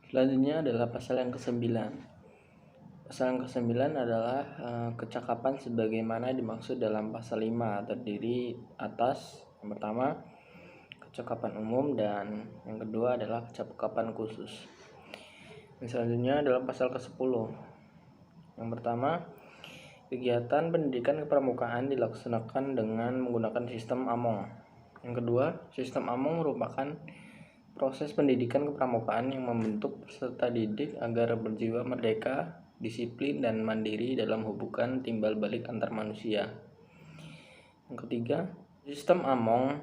Selanjutnya adalah pasal yang ke-9. Pasal yang ke-9 adalah kecakapan sebagaimana dimaksud dalam pasal 5, terdiri atas yang pertama kecakapan umum dan yang kedua adalah kecakapan khusus. Yang selanjutnya adalah pasal ke-10. Yang pertama, kegiatan pendidikan kepramukaan dilaksanakan dengan menggunakan sistem AMONG. Yang kedua, sistem AMONG merupakan proses pendidikan kepramukaan yang membentuk peserta didik agar berjiwa merdeka, disiplin, dan mandiri dalam hubungan timbal balik antar manusia. Yang ketiga, sistem AMONG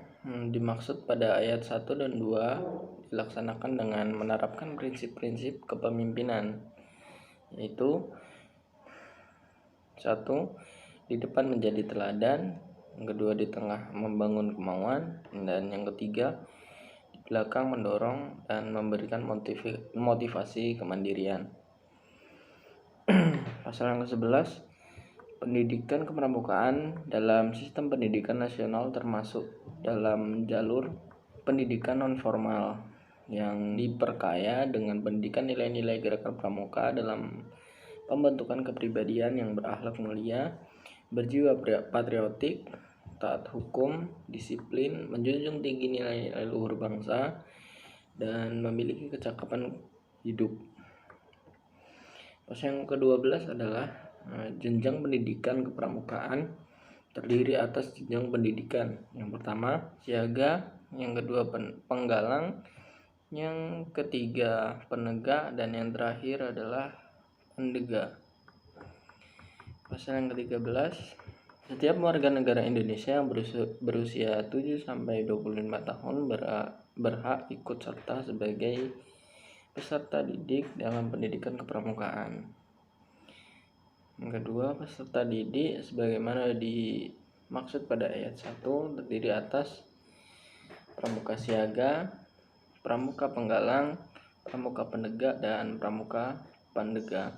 dimaksud pada ayat 1 dan 2 dilaksanakan dengan menerapkan prinsip-prinsip kepemimpinan, yaitu 1. Di depan menjadi teladan, yang kedua di tengah membangun kemauan, dan yang ketiga di belakang mendorong dan memberikan motivasi kemandirian. Pasal yang ke-11, pendidikan kepramukaan dalam sistem pendidikan nasional termasuk dalam jalur pendidikan non-formal yang diperkaya dengan pendidikan nilai-nilai gerakan pramuka dalam pembentukan kepribadian yang berakhlak mulia, berjiwa patriotik, taat hukum, disiplin, menjunjung tinggi nilai-nilai luhur bangsa, dan memiliki kecakapan hidup. Pasal yang ke-12 adalah jenjang pendidikan kepramukaan terdiri atas jenjang pendidikan. Yang pertama siaga, yang kedua penggalang, yang ketiga penegak, dan yang terakhir adalah pendega. Pasal yang ke-13, setiap warga negara Indonesia yang berusia 7-25 tahun berhak ikut serta sebagai peserta didik dalam pendidikan kepramukaan. Yang kedua, peserta didik sebagaimana dimaksud pada ayat 1 terdiri atas pramuka siaga, pramuka penggalang, pramuka penegak, dan pramuka pandega.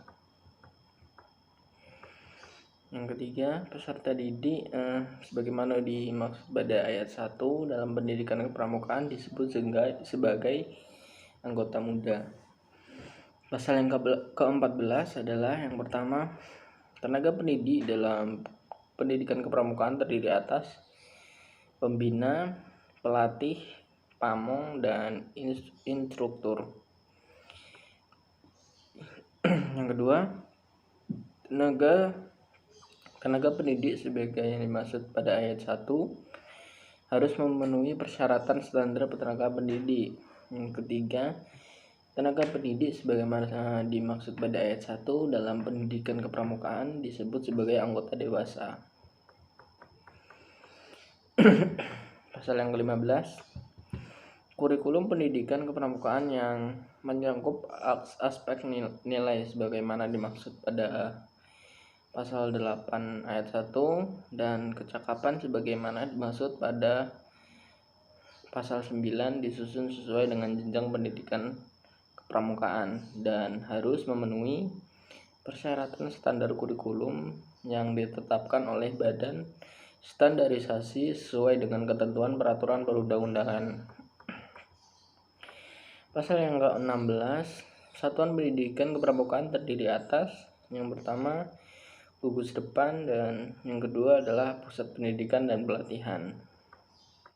Yang ketiga, peserta didik sebagaimana dimaksud pada ayat 1 dalam pendidikan kepramukaan disebut sebagai anggota muda. Pasal yang ke-14 adalah yang pertama, tenaga pendidik dalam pendidikan kepramukaan terdiri atas pembina, pelatih, pamong, dan instruktur. Yang kedua, tenaga pendidik sebagai yang dimaksud pada ayat 1 harus memenuhi persyaratan standar tenaga pendidik. Yang ketiga, tenaga pendidik sebagaimana dimaksud pada ayat 1 dalam pendidikan kepramukaan disebut sebagai anggota dewasa. Pasal yang ke-15, kurikulum pendidikan kepramukaan yang menyangkut aspek nilai sebagaimana dimaksud pada pasal 8 ayat 1 dan kecakapan sebagaimana dimaksud pada pasal 9 disusun sesuai dengan jenjang pendidikan kepramukaan dan harus memenuhi persyaratan standar kurikulum yang ditetapkan oleh Badan Standarisasi sesuai dengan ketentuan peraturan perundang-undangan. Pasal yang ke-16, satuan pendidikan kepramukaan terdiri atas yang pertama gugus depan, dan yang kedua adalah pusat pendidikan dan pelatihan.